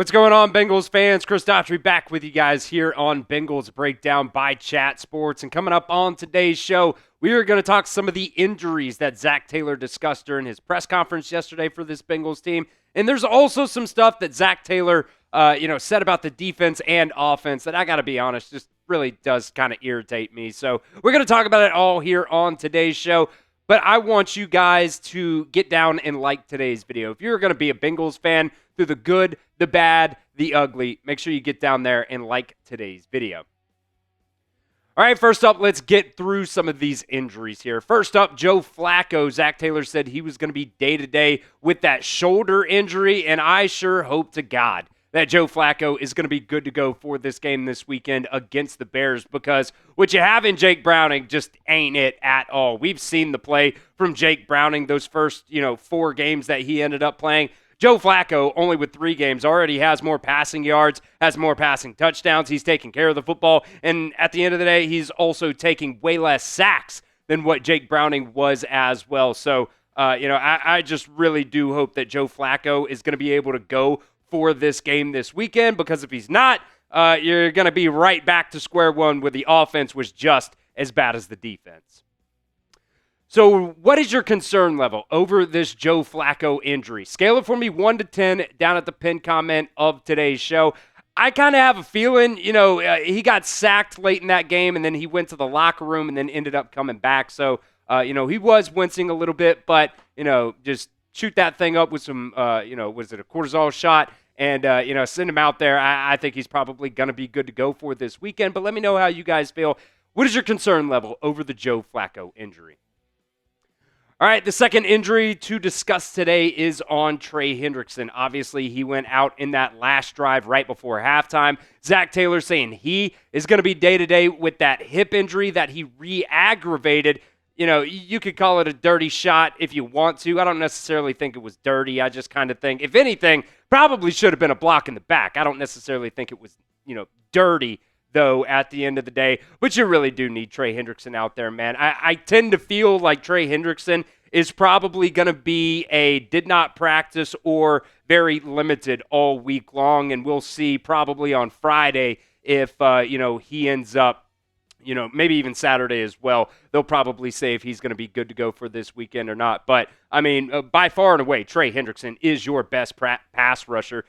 What's going on, Bengals fans? Chris Daughtery back with you guys here on Bengals Breakdown by Chat Sports. And coming up on today's show, we are going to talk some of the injuries that Zac Taylor discussed during his press conference yesterday for this Bengals team. And there's also some stuff that Zac Taylor, said about the defense and offense that I got to be honest, just really does kind of irritate me. So we're going to talk about it all here on today's show. But I want you guys to get down and like today's video. If you're going to be a Bengals fan through the good, the bad, the ugly, make sure you get down there and like today's video. All right, first up, let's get through some of these injuries here. First up, Joe Flacco. Zac Taylor said he was going to be day-to-day with that shoulder injury, and I sure hope to God that Joe Flacco is going to be good to go for this game this weekend against the Bears, because what you have in Jake Browning just ain't it at all. We've seen the play from Jake Browning those first, 4 games that he ended up playing. Joe Flacco, only with 3 games, already has more passing yards, has more passing touchdowns. He's taking care of the football, and at the end of the day, he's also taking way less sacks than what Jake Browning was as well. So, I just really do hope that Joe Flacco is going to be able to go for this game this weekend, because if he's not, you're going to be right back to square one where the offense was just as bad as the defense. So what is your concern level over this Joe Flacco injury? Scale it for me 1 to 10 down at the pinned comment of today's show. I kind of have a feeling, he got sacked late in that game, and then he went to the locker room and then ended up coming back. So, he was wincing a little bit, but, just shoot that thing up with some, was it a cortisol shot? And, send him out there. I think he's probably going to be good to go for this weekend. But let me know how you guys feel. What is your concern level over the Joe Flacco injury? All right, the second injury to discuss today is on Trey Hendrickson. Obviously, he went out in that last drive right before halftime. Zac Taylor saying he is going to be day-to-day with that hip injury that he re-aggravated. You could call it a dirty shot if you want to. I don't necessarily think it was dirty. I just kind of think, if anything, probably should have been a block in the back. I don't necessarily think it was, dirty, though, at the end of the day. But you really do need Trey Hendrickson out there, man. I tend to feel like Trey Hendrickson is probably going to be a did not practice or very limited all week long. And we'll see probably on Friday if, he ends up, maybe even Saturday as well. They'll probably say if he's going to be good to go for this weekend or not. But, by far and away, Trey Hendrickson is your best pass rusher.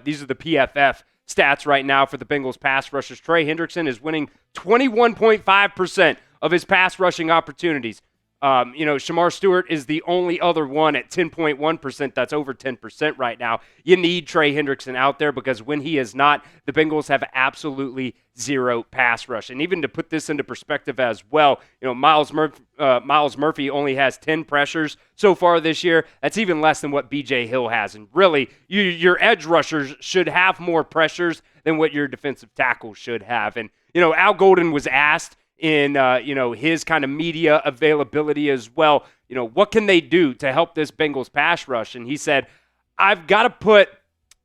These are the PFF stats right now for the Bengals pass rushers. Trey Hendrickson is winning 21.5% of his pass rushing opportunities. Shamar Stewart is the only other one at 10.1%. That's over 10% right now. You need Trey Hendrickson out there, because when he is not, the Bengals have absolutely zero pass rush. And even to put this into perspective as well, Miles Murphy only has 10 pressures so far this year. That's even less than what B.J. Hill has. And really, your edge rushers should have more pressures than what your defensive tackles should have. And, Al Golden was asked in, his kind of media availability as well, what can they do to help this Bengals pass rush? And he said, I've got to put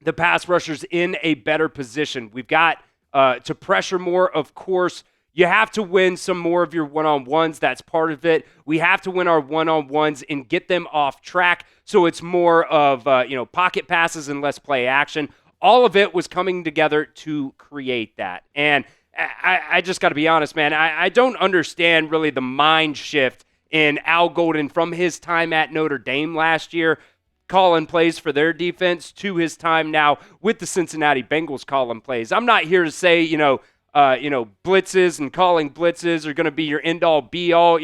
the pass rushers in a better position. We've got to pressure more, of course. You have to win some more of your one-on-ones. That's part of it. We have to win our one-on-ones and get them off track, so it's more of, pocket passes and less play action. All of it was coming together to create that. And I just got to be honest, man. I don't understand really the mind shift in Al Golden from his time at Notre Dame last year, calling plays for their defense, to his time now with the Cincinnati Bengals calling plays. I'm not here to say, blitzes and calling blitzes are going to be your end-all, be-all.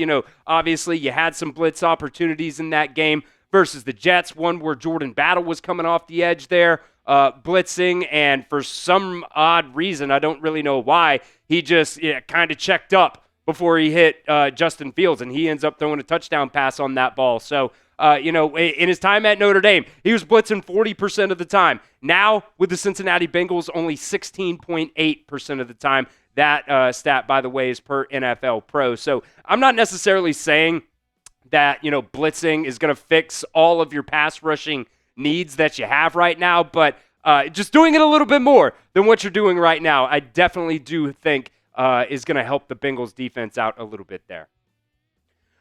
Obviously you had some blitz opportunities in that game versus the Jets, one where Jordan Battle was coming off the edge there, blitzing, and for some odd reason, I don't really know why, he just kind of checked up before he hit Justin Fields, and he ends up throwing a touchdown pass on that ball. So, in his time at Notre Dame, he was blitzing 40% of the time. Now, with the Cincinnati Bengals, only 16.8% of the time. That stat, by the way, is per NFL Pro. So I'm not necessarily saying that, blitzing is going to fix all of your pass rushing needs that you have right now, but just doing it a little bit more than what you're doing right now, I definitely do think is going to help the Bengals defense out a little bit there.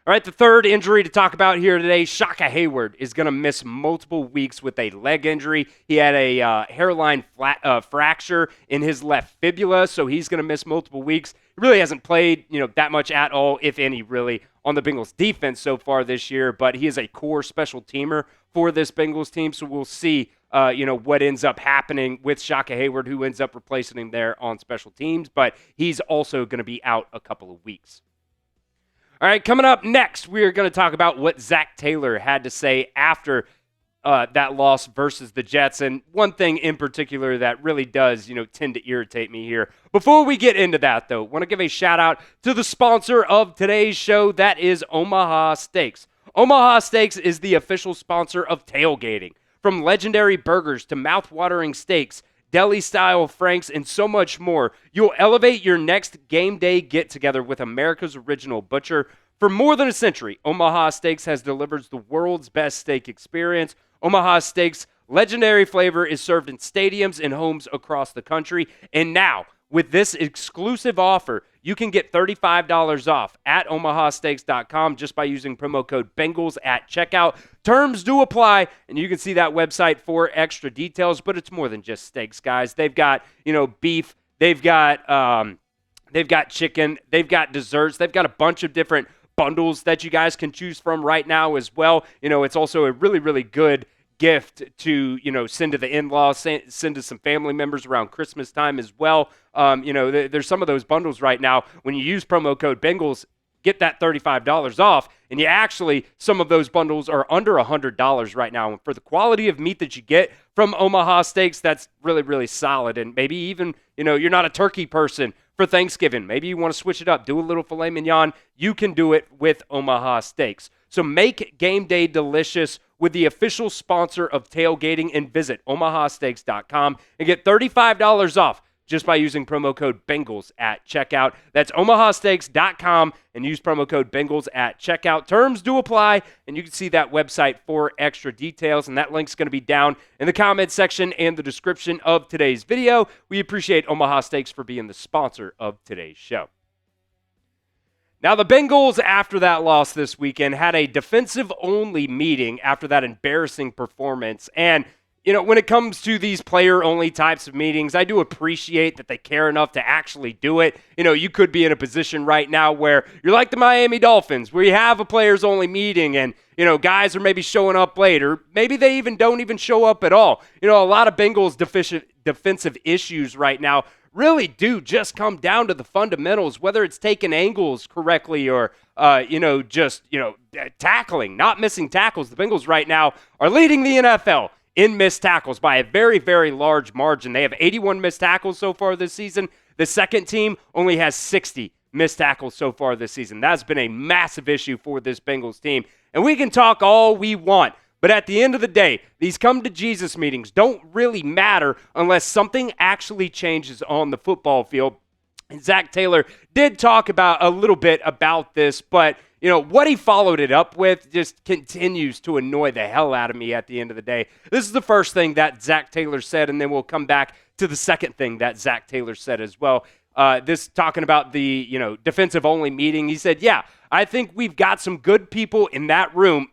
All right, the third injury to talk about here today, Shaka Hayward is going to miss multiple weeks with a leg injury. He had a hairline fracture in his left fibula, so he's going to miss multiple weeks. He really hasn't played, that much at all, if any, really, on the Bengals defense so far this year, but he is a core special teamer for this Bengals team, so we'll see, what ends up happening with Shaka Hayward, who ends up replacing him there on special teams, but he's also going to be out a couple of weeks. All right, coming up next, we are going to talk about what Zac Taylor had to say after that loss versus the Jets. And one thing in particular that really does, tend to irritate me here. Before we get into that, though, I want to give a shout out to the sponsor of today's show. That is Omaha Steaks. Omaha Steaks is the official sponsor of tailgating. From legendary burgers to mouth-watering steaks, deli-style franks, and so much more. You'll elevate your next game day get-together with America's original butcher. For more than a century, Omaha Steaks has delivered the world's best steak experience. Omaha Steaks' legendary flavor is served in stadiums and homes across the country. And now, with this exclusive offer, you can get $35 off at omahasteaks.com just by using promo code Bengals at checkout. Terms do apply, and you can see that website for extra details, but it's more than just steaks, guys. They've got, beef, they've got chicken, they've got desserts, they've got a bunch of different bundles that you guys can choose from right now as well. It's also a really, really good gift to, send to the in-laws, send to some family members around Christmas time as well. There's some of those bundles right now. When you use promo code Bengals, get that $35 off. And some of those bundles are under $100 right now. And for the quality of meat that you get from Omaha Steaks, that's really, really solid. And maybe even, you're not a turkey person for Thanksgiving. Maybe you want to switch it up, do a little filet mignon. You can do it with Omaha Steaks. So make game day delicious with the official sponsor of tailgating and visit omahasteaks.com and get $35 off just by using promo code Bengals at checkout. That's omahasteaks.com and use promo code Bengals at checkout. Terms do apply, and you can see that website for extra details, and that link's going to be down in the comment section and the description of today's video. We appreciate Omaha Steaks for being the sponsor of today's show. Now, the Bengals, after that loss this weekend, had a defensive-only meeting after that embarrassing performance. And, when it comes to these player-only types of meetings, I do appreciate that they care enough to actually do it. You could be in a position right now where you're like the Miami Dolphins, where you have a players-only meeting and, guys are maybe showing up late, or maybe they don't even show up at all. A lot of Bengals defensive issues right now really do just come down to the fundamentals, whether it's taking angles correctly or, tackling, not missing tackles. The Bengals right now are leading the NFL in missed tackles by a very, very large margin. They have 81 missed tackles so far this season. The second team only has 60 missed tackles so far this season. That's been a massive issue for this Bengals team. And we can talk all we want, but at the end of the day, these come-to-Jesus meetings don't really matter unless something actually changes on the football field. And Zac Taylor did talk about a little bit about this, but what he followed it up with just continues to annoy the hell out of me at the end of the day. This is the first thing that Zac Taylor said, and then we'll come back to the second thing that Zac Taylor said as well. This talking about the, defensive-only meeting. He said, yeah, I think we've got some good people in that room.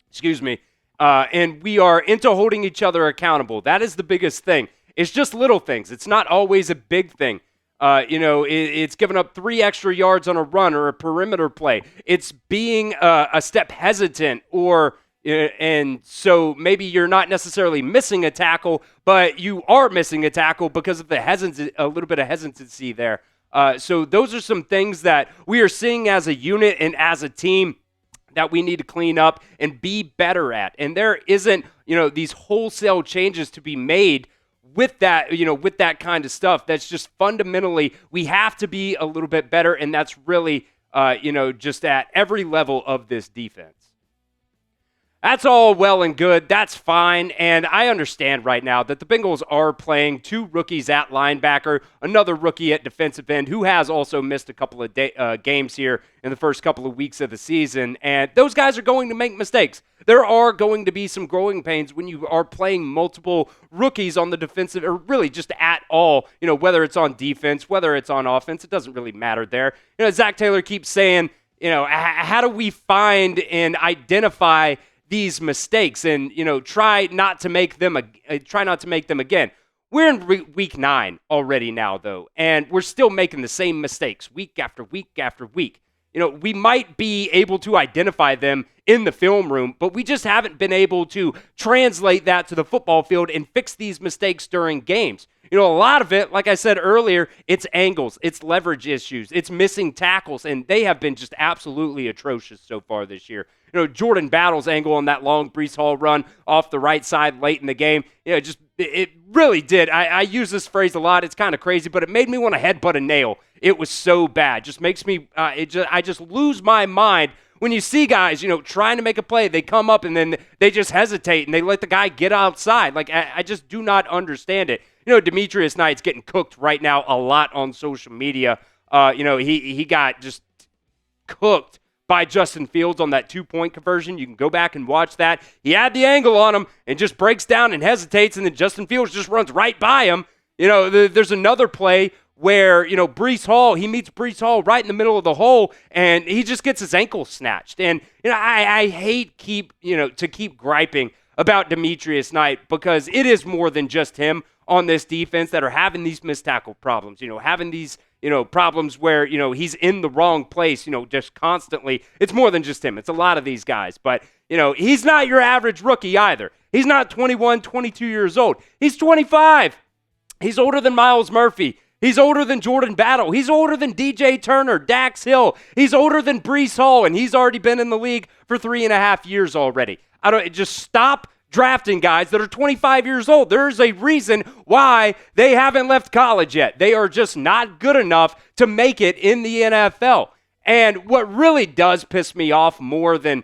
Excuse me. And we are into holding each other accountable. That is the biggest thing. It's just little things. It's not always a big thing. It's giving up 3 extra yards on a run or a perimeter play. It's being a step hesitant and so maybe you're not necessarily missing a tackle, but you are missing a tackle because of a little bit of hesitancy there. So those are some things that we are seeing as a unit and as a team that we need to clean up and be better at. And there isn't, these wholesale changes to be made with that, with that kind of stuff. That's just fundamentally, we have to be a little bit better, and that's really, just at every level of this defense. That's all well and good. That's fine. And I understand right now that the Bengals are playing 2 rookies at linebacker, another rookie at defensive end who has also missed a couple of games here in the first couple of weeks of the season. And those guys are going to make mistakes. There are going to be some growing pains when you are playing multiple rookies on the defensive, or really just at all, whether it's on defense, whether it's on offense, it doesn't really matter there. Zac Taylor keeps saying, how do we find and identify these mistakes and, try not to make them again. We're in week 9 already now, though, and we're still making the same mistakes week after week after week. We might be able to identify them in the film room, but we just haven't been able to translate that to the football field and fix these mistakes during games. A lot of it, like I said earlier, it's angles, it's leverage issues, it's missing tackles, and they have been just absolutely atrocious so far this year. Jordan Battle's angle on that long Breece Hall run off the right side late in the game, it really did. I use this phrase a lot. It's kind of crazy, but it made me want to headbutt a nail. It was so bad. Just makes me, I just lose my mind when you see guys, trying to make a play. They come up and then they just hesitate and they let the guy get outside. Like, I just do not understand it. Demetrius Knight's getting cooked right now a lot on social media. He got just cooked by Justin Fields on that 2-point conversion. You can go back and watch that. He had the angle on him and just breaks down and hesitates, and then Justin Fields just runs right by him. There's another play where, Breece Hall, he meets Breece Hall right in the middle of the hole, and he just gets his ankle snatched. And, I hate to keep griping about Demetrius Knight because it is more than just him on this defense that are having these missed tackle problems, having these, problems where, he's in the wrong place, just constantly. It's more than just him. It's a lot of these guys. But, he's not your average rookie either. He's not 21, 22 years old. He's 25. He's older than Myles Murphy. He's older than Jordan Battle. He's older than DJ Turner, Dax Hill. He's older than Breece Hall, and he's already been in the league for 3.5 years already. Just stop drafting guys that are 25 years old. There's a reason why they haven't left college yet. They are just not good enough to make it in the NFL. And what really does piss me off more than,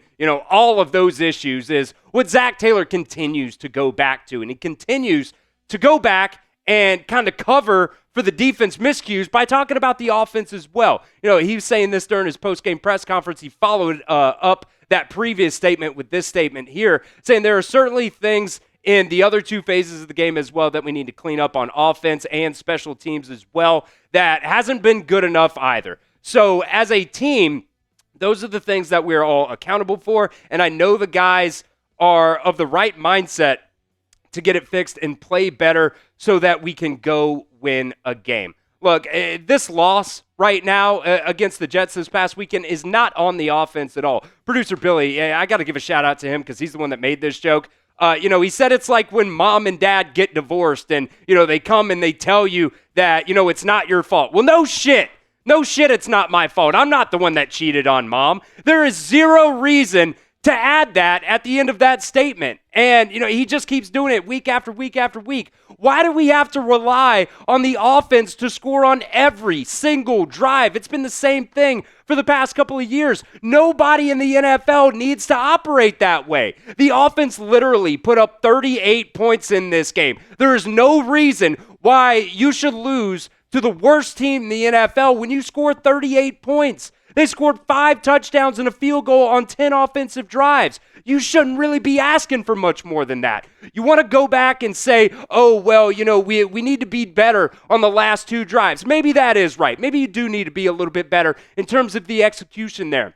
all of those issues is what Zac Taylor continues to go back to. And he continues to go back and kind of cover for the defense miscues by talking about the offense as well. He was saying this during his post-game press conference. He followed up that previous statement with this statement here, saying there are certainly things in the other two phases of the game as well that we need to clean up on offense and special teams as well. That hasn't been good enough either. So as a team, those are the things that we're all accountable for, and I know the guys are of the right mindset to get it fixed and play better so that we can go win a game. Look, this loss right now against the Jets this past weekend is not on the offense at all. Producer Billy, I got to give a shout out to him because he's the one that made this joke. He said it's like when mom and dad get divorced and, they come and they tell you that, it's not your fault. Well, no shit. No shit, it's not my fault. I'm not the one that cheated on mom. There is zero reason to add that at the end of that statement. And, he just keeps doing it week after week after week. Why do we have to rely on the offense to score on every single drive? It's been the same thing for the past couple of years. Nobody in the NFL needs to operate that way. The offense literally put up 38 points in this game. There is no reason why you should lose to the worst team in the NFL when you score 38 points. They scored 5 touchdowns and a field goal on 10 offensive drives. You shouldn't really be asking for much more than that. You want to go back and say, oh, well, we need to be better on the last 2 drives. Maybe that is right. Maybe you do need to be a little bit better in terms of the execution there.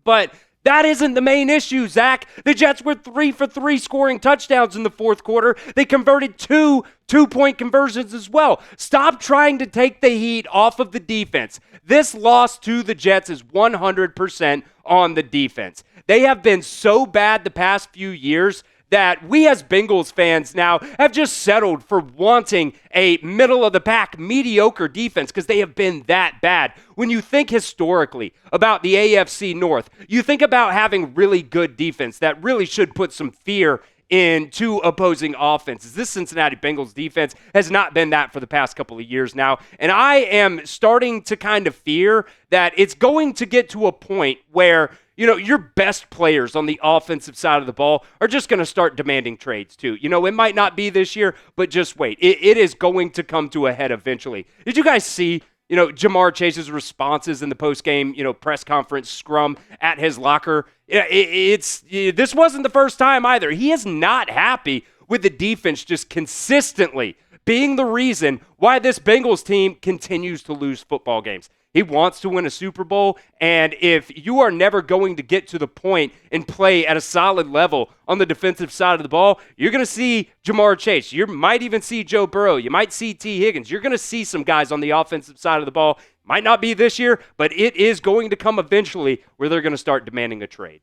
But that isn't the main issue, Zach. The Jets were 3 for 3 scoring touchdowns in the fourth quarter. They converted 2 2-point conversions as well. Stop trying to take the heat off of the defense. This loss to the Jets is 100% on the defense. They have been so bad the past few years that we as Bengals fans now have just settled for wanting a middle-of-the-pack mediocre defense because they have been that bad. When you think historically about the AFC North, you think about having really good defense that really should put some fear into opposing offenses. This Cincinnati Bengals defense has not been that for the past couple of years now, and I am starting to kind of fear that it's going to get to a point where your best players on the offensive side of the ball are just going to start demanding trades too. It might not be this year, but just wait. It is going to come to a head eventually. Did you guys see, Jamar Chase's responses in the post-game, press conference scrum at his locker? This wasn't the first time either. He is not happy with the defense just consistently being the reason why this Bengals team continues to lose football games. He wants to win a Super Bowl. And if you are never going to get to the point and play at a solid level on the defensive side of the ball, you're going to see Jamar Chase. You might even see Joe Burrow. You might see T. Higgins. You're going to see some guys on the offensive side of the ball. Might not be this year, but it is going to come eventually where they're going to start demanding a trade.